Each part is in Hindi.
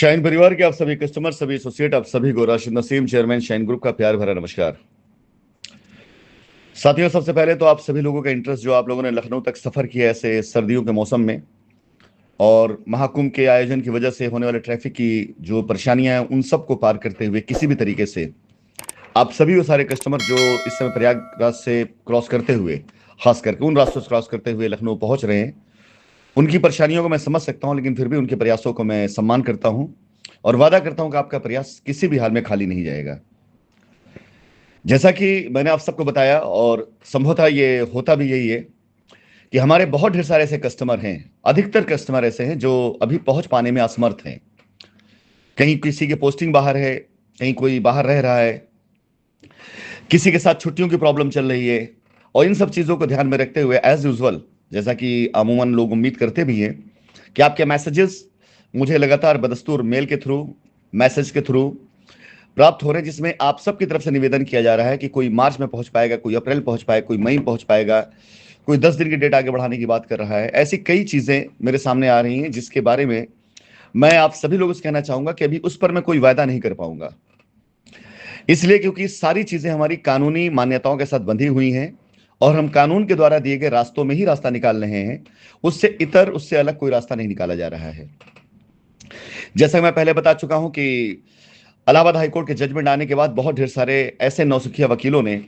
शाइन परिवार के आप सभी कस्टमर, सभी एसोसिएट, आप सभी को Rashid Naseem, chairman shine group का प्यार भरा नमस्कार। साथियों, सबसे पहले तो आप सभी लोगों का इंटरेस्ट जो आप लोगों ने लखनऊ तक सफर किया ऐसे सर्दियों के मौसम में, और महाकुंभ के आयोजन की वजह से होने वाले ट्रैफिक की जो परेशानियां हैं उन सबको पार करते हुए किसी भी तरीके से आप सभी वो सारे कस्टमर जो इस समय प्रयागराज से क्रॉस करते हुए, खास करके उन रास्तों से क्रॉस करते हुए लखनऊ पहुंच रहे हैं, उनकी परेशानियों को मैं समझ सकता हूं, लेकिन फिर भी उनके प्रयासों को मैं सम्मान करता हूं और वादा करता हूं कि आपका प्रयास किसी भी हाल में खाली नहीं जाएगा। जैसा कि मैंने आप सबको बताया, और संभवतः ये होता भी यही है कि हमारे बहुत ढेर सारे ऐसे कस्टमर हैं, अधिकतर कस्टमर ऐसे हैं जो अभी पहुंच पाने में असमर्थ हैं। कहीं किसी की पोस्टिंग बाहर है, कहीं कोई बाहर रह रहा है, किसी के साथ छुट्टियों की प्रॉब्लम चल रही है, और इन सब चीज़ों को ध्यान में रखते हुए एज यूजुअल, जैसा कि अमूमन लोग उम्मीद करते भी हैं कि आपके मैसेजेस मुझे लगातार बदस्तूर मेल के थ्रू, मैसेज के थ्रू प्राप्त हो रहे हैं, जिसमें आप सबकी तरफ से निवेदन किया जा रहा है कि कोई मार्च में पहुंच पाएगा, कोई अप्रैल पहुंच पाएगा, कोई मई पहुंच पाएगा, कोई 10 दिन की डेट आगे बढ़ाने की बात कर रहा है। ऐसी कई चीज़ें मेरे सामने आ रही हैं जिसके बारे में मैं आप सभी लोगों से कहना चाहूंगा कि अभी उस पर मैं कोई वायदा नहीं कर पाऊंगा, इसलिए क्योंकि सारी चीज़ें हमारी कानूनी मान्यताओं के साथ बंधी हुई हैं और हम कानून के द्वारा दिए गए रास्तों में ही रास्ता निकाल रहे हैं। उससे इतर, उससे अलग कोई रास्ता नहीं निकाला जा रहा है। जैसा मैं पहले बता चुका हूं कि इलाहाबाद हाईकोर्ट के जजमेंट आने के बाद बहुत ढेर सारे ऐसे नौसिखिया वकीलों ने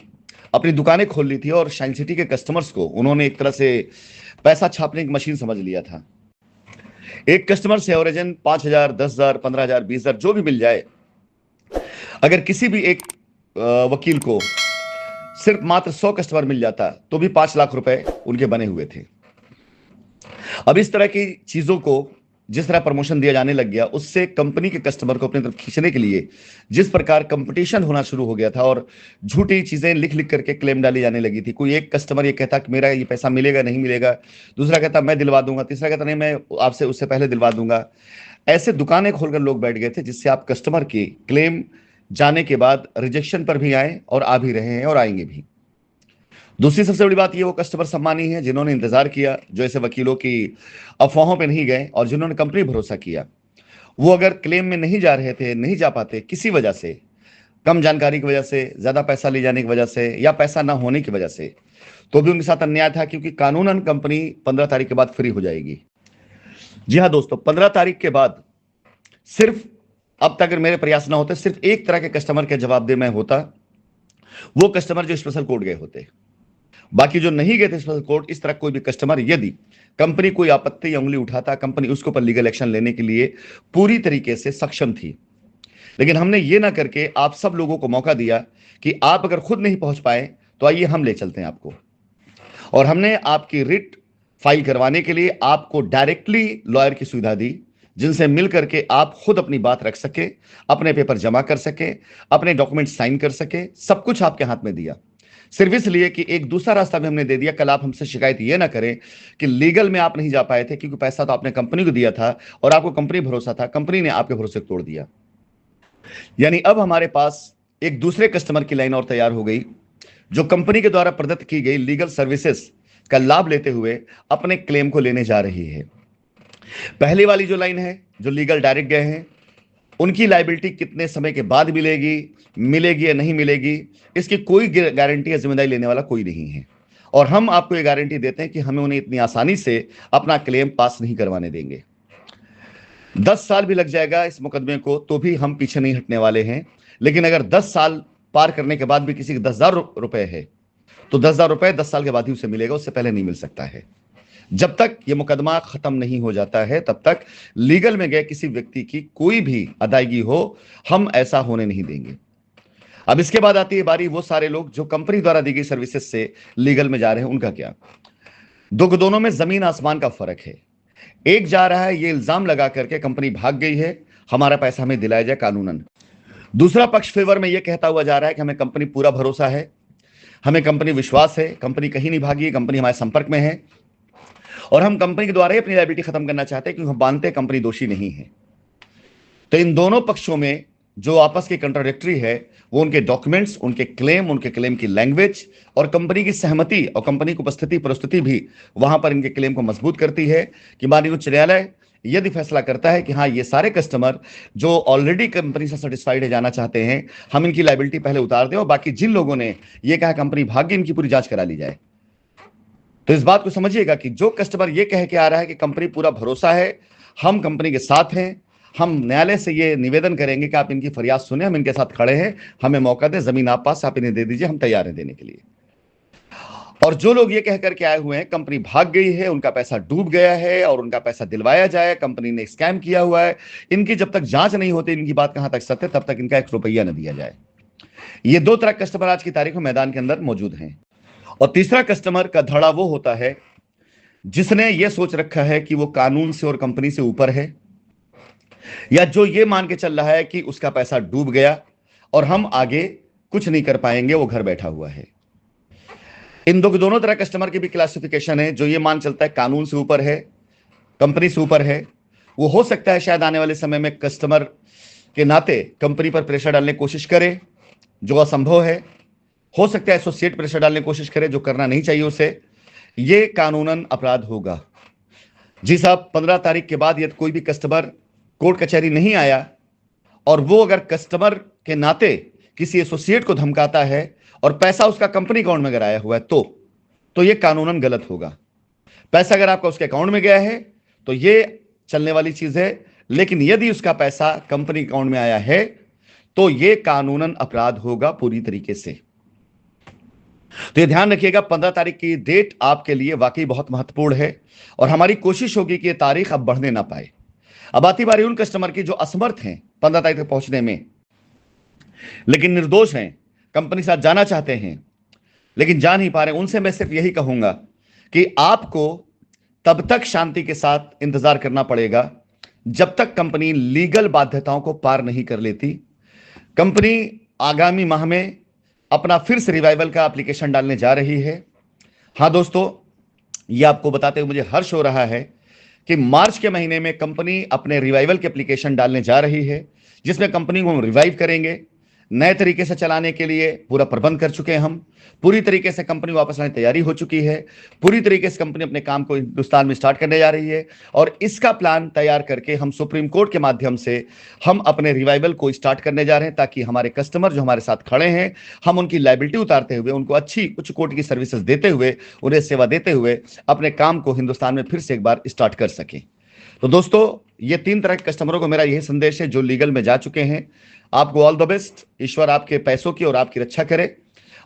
अपनी दुकानें खोल ली थी और शाइन सिटी के कस्टमर्स को उन्होंने एक तरह से पैसा छापने की मशीन समझ लिया था। एक कस्टमर से एवरेजन 5,000, 10,000, 15,000, 20,000 जो भी मिल जाए, अगर किसी भी एक वकील को सिर्फ मात्र 100 कस्टमर मिल जाता तो भी 5 लाख रुपए उनके बने हुए थे। अब इस तरह की चीजों को जिस तरह प्रमोशन दिया जाने लग गया, उससे कंपनी के कस्टमर को अपनी तरफ खींचने के लिए जिस प्रकार कंपटीशन होना शुरू हो गया था और झूठी चीजें लिख लिख करके क्लेम डाली जाने लगी थी। कोई एक कस्टमर ये कहता कि मेरा ये पैसा मिलेगा नहीं मिलेगा, दूसरा कहता मैं दिलवा दूंगा, तीसरा कहता नहीं मैं आपसे उससे पहले दिलवा दूंगा। ऐसे दुकानें खोलकर लोग बैठ गए थे, जिससे आप कस्टमर की क्लेम जाने के बाद रिजेक्शन पर भी आए और आ भी रहे हैं और आएंगे भी। दूसरी सबसे बड़ी बात ये, वो कस्टमर सम्मानी है जिन्होंने इंतजार किया, जो ऐसे वकीलों की अफवाहों पे नहीं गए और जिन्होंने कंपनी भरोसा किया। वो अगर क्लेम में नहीं जा रहे थे, नहीं जा पाते किसी वजह से, कम जानकारी की वजह से, ज्यादा पैसा ले जाने की वजह से, या पैसा ना होने की वजह से, तो भी उनके साथ अन्याय था, क्योंकि कानूनन कंपनी 15 तारीख के बाद फ्री हो जाएगी। जी हाँ दोस्तों, 15 तारीख के बाद सिर्फ, अब तक अगर मेरे प्रयास ना होते, सिर्फ एक तरह के कस्टमर के जवाबदेह मैं होता, वो कस्टमर जो स्पेशल कोर्ट गए होते। बाकी जो नहीं गए थे स्पेशल कोर्ट, इस तरह कोई भी कस्टमर यदि कंपनी कोई आपत्ति या उंगली उठाता, कंपनी उसके ऊपर लीगल एक्शन लेने के लिए पूरी तरीके से सक्षम थी। लेकिन हमने ये ना करके आप सब लोगों को मौका दिया कि आप अगर खुद नहीं पहुंच पाए तो आइए हम ले चलते हैं आपको, और हमने आपकी रिट फाइल करवाने के लिए आपको डायरेक्टली लॉयर की सुविधा दी, जिनसे मिल करके आप खुद अपनी बात रख सके, अपने पेपर जमा कर सके, अपने डॉक्यूमेंट साइन कर सके, सब कुछ आपके हाथ में दिया। सिर्फ इसलिए कि एक दूसरा रास्ता भी हमने दे दिया, कल आप हमसे शिकायत ये ना करें कि लीगल में आप नहीं जा पाए थे, क्योंकि पैसा तो आपने कंपनी को दिया था और आपको कंपनी भरोसा था, कंपनी ने आपके भरोसे को तोड़ दिया। यानी अब हमारे पास एक दूसरे कस्टमर की लाइन और तैयार हो गई, जो कंपनी के द्वारा प्रदत्त की गई लीगल सर्विसेज का लाभ लेते हुए अपने क्लेम को लेने जा रही है। पहली वाली जो लाइन है, जो लीगल डायरेक्ट गए हैं, उनकी लायबिलिटी कितने समय के बाद मिलेगी या नहीं मिलेगी, इसकी कोई गारंटी या जिम्मेदारी लेने वाला कोई नहीं है, और हम आपको ये गारंटी देते हैं कि हमें उन्हें इतनी आसानी से अपना क्लेम पास नहीं करवाने देंगे। 10 साल भी लग जाएगा इस मुकदमे को तो भी हम पीछे नहीं हटने वाले हैं। लेकिन अगर 10 साल पार करने के बाद भी किसी के 10,000 रुपए है, तो 10,000 रुपए 10 साल के बाद ही उसे मिलेगा, उससे पहले नहीं मिल सकता है। जब तक यह मुकदमा खत्म नहीं हो जाता है, तब तक लीगल में गए किसी व्यक्ति की कोई भी अदायगी हो, हम ऐसा होने नहीं देंगे। अब इसके बाद आती है बारी वो सारे लोग जो कंपनी द्वारा दी गई सर्विसेज से लीगल में जा रहे हैं, उनका क्या? दोनों में जमीन आसमान का फर्क है। एक जा रहा है ये इल्जाम लगा करके कंपनी भाग गई है, हमारा पैसा हमें दिलाया जाए कानूनन। दूसरा पक्ष फेवर में यह कहता हुआ जा रहा है कि हमें कंपनी पूरा भरोसा है, हमें कंपनी विश्वास है, कंपनी कहीं नहीं भागी, कंपनी हमारे संपर्क में है, और हम कंपनी के द्वारा ही अपनी लायबिलिटी खत्म करना चाहते हैं, क्योंकि हम मानते हैं कंपनी दोषी नहीं है। तो इन दोनों पक्षों में जो आपस की कंट्राडिक्टरी है, वो उनके डॉक्यूमेंट्स, उनके क्लेम की लैंग्वेज और कंपनी की सहमति और कंपनी की उपस्थिति परिस्थिति भी वहां पर इनके क्लेम को मजबूत करती है कि माननीय उच्च न्यायालय यदि फैसला करता है कि हाँ ये सारे कस्टमर जो ऑलरेडी कंपनी से सेटिस्फाइड है जाना चाहते हैं, हम इनकी लायबिलिटी पहले उतार दें और बाकी जिन लोगों ने ये कहा कंपनी भाग गई इनकी पूरी जांच करा ली जाए। तो इस बात को समझिएगा कि जो कस्टमर ये कह के आ रहा है कि कंपनी पूरा भरोसा है, हम कंपनी के साथ हैं, हम न्यायालय से ये निवेदन करेंगे कि आप इनकी फरियाद सुने, हम इनके साथ खड़े हैं, हमें मौका दें, जमीन आप पास, आप इन्हें दे दीजिए, हम तैयार हैं देने के लिए। और जो लोग ये कह करके आए हुए हैं कंपनी भाग गई है, उनका पैसा डूब गया है और उनका पैसा दिलवाया जाए, कंपनी ने स्कैम किया हुआ है, इनकी जब तक जांच नहीं होती, इनकी बात कहां तक सत्य, तब तक इनका 1 रुपया न दिया जाए। ये 2 तरह कस्टमर आज की तारीख में मैदान के अंदर मौजूद हैं। और तीसरा कस्टमर का धड़ा वो होता है जिसने ये सोच रखा है कि वो कानून से और कंपनी से ऊपर है, या जो ये मान के चल रहा है कि उसका पैसा डूब गया और हम आगे कुछ नहीं कर पाएंगे, वो घर बैठा हुआ है। इन दोनों तरह कस्टमर की भी क्लासिफिकेशन है। जो ये मान चलता है कानून से ऊपर है, कंपनी से ऊपर है, वो हो सकता है शायद आने वाले समय में कस्टमर के नाते कंपनी पर प्रेशर डालने की कोशिश करे, जो असंभव है। हो सकता है एसोसिएट प्रेशर डालने की कोशिश करे, जो करना नहीं चाहिए उसे। ये कानूनन अपराध होगा। जी साहब, 15 तारीख के बाद यदि कोई भी कस्टमर कोर्ट कचहरी नहीं आया और वो अगर कस्टमर के नाते किसी एसोसिएट को धमकाता है और पैसा उसका कंपनी अकाउंट में अगर आया हुआ है तो ये कानूनन गलत होगा। पैसा अगर आपका उसके अकाउंट में गया है तो ये चलने वाली चीज है, लेकिन यदि उसका पैसा कंपनी अकाउंट में आया है तो ये कानूनन अपराध होगा पूरी तरीके से। तो ये ध्यान रखिएगा, 15 तारीख की डेट आपके लिए वाकई बहुत महत्वपूर्ण है और हमारी कोशिश होगी कि ये तारीख अब बढ़ने ना पाए। अब आती बारी उन कस्टमर की जो असमर्थ हैं 15 तारीख तक पहुंचने में, लेकिन निर्दोष हैं, कंपनी के साथ जाना चाहते हैं लेकिन जा नहीं पा रहे, उनसे मैं सिर्फ यही कहूंगा कि आपको तब तक शांति के साथ इंतजार करना पड़ेगा जब तक कंपनी लीगल बाध्यताओं को पार नहीं कर लेती। कंपनी आगामी माह में अपना फिर से रिवाइवल का एप्लीकेशन डालने जा रही है। हां दोस्तों, यह आपको बताते हुए मुझे हर्ष हो रहा है कि मार्च के महीने में कंपनी अपने रिवाइवल के एप्लीकेशन डालने जा रही है, जिसमें कंपनी को हम रिवाइव करेंगे, नए तरीके से चलाने के लिए पूरा प्रबंध कर चुके हैं। हम पूरी तरीके से कंपनी वापस लाने की तैयारी हो चुकी है। पूरी तरीके से कंपनी अपने काम को हिंदुस्तान में स्टार्ट करने जा रही है और इसका प्लान तैयार करके हम सुप्रीम कोर्ट के माध्यम से हम अपने रिवाइवल को स्टार्ट करने जा रहे हैं, ताकि हमारे कस्टमर जो हमारे साथ खड़े हैं, हम उनकी लायबिलिटी उतारते हुए, उनको अच्छी उच्च कोर्ट की सर्विसेज देते हुए, उन्हें सेवा देते हुए अपने काम को हिंदुस्तान में फिर से एक बार स्टार्ट कर सकें। तो दोस्तों, ये 3 तरह के कस्टमरों को मेरा यही संदेश है जो लीगल में जा चुके हैं। आपको ऑल द बेस्ट, ईश्वर आपके पैसों की और आपकी रक्षा करे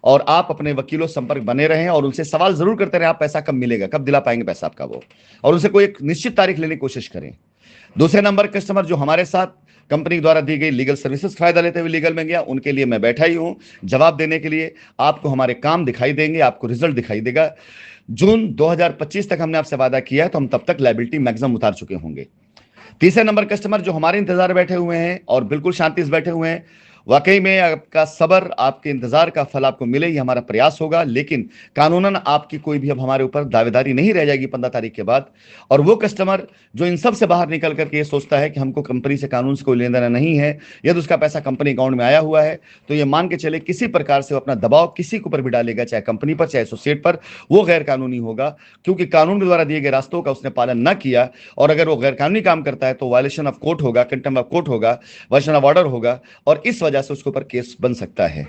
और आप अपने वकीलों संपर्क बने रहें और उनसे सवाल जरूर करते रहें, आप पैसा कब मिलेगा, कब दिला पाएंगे पैसा आपका वो, और उनसे कोई एक निश्चित तारीख लेने की कोशिश करें। दूसरे नंबर कस्टमर जो हमारे साथ कंपनी द्वारा दी गई लीगल सर्विसेज फायदा लेते हुए लीगल में गया, उनके लिए मैं बैठा ही हूं जवाब देने के लिए। आपको हमारे काम दिखाई देंगे, आपको रिजल्ट दिखाई देगा। जून 2025 तक हमने आपसे वादा किया है, तो हम तब तक लायबिलिटी मैक्सिमम उतार चुके होंगे। तीसरे नंबर कस्टमर जो हमारे इंतजार बैठे हुए हैं और बिल्कुल शांति से बैठे हुए हैं, वाकई में आपका सब्र, आपके इंतजार का फल आपको मिले, ये हमारा प्रयास होगा। लेकिन कानूनन आपकी कोई भी अब हमारे ऊपर दावेदारी नहीं रह जाएगी 15 तारीख के बाद। और वो कस्टमर जो इन सब से बाहर निकल करके ये सोचता है कि हमको कंपनी से, कानून से कोई लेना देना नहीं है, यदि उसका पैसा कंपनी अकाउंट में आया हुआ है तो ये मान के चले किसी प्रकार से वो अपना दबाव किसी के ऊपर भी डालेगा, चाहे कंपनी पर चाहे एसोसिएट पर, वो गैर कानूनी होगा, क्योंकि कानून के द्वारा दिए गए रास्तों का उसने पालन न किया। और अगर वो गैर कानूनी काम करता है तो वायलेशन ऑफ कोर्ट होगा, कंटेम्प्ट ऑफ कोर्ट होगा, वायलेशन ऑफ ऑर्डर होगा और इस वजह से उसके ऊपर केस बन सकता है।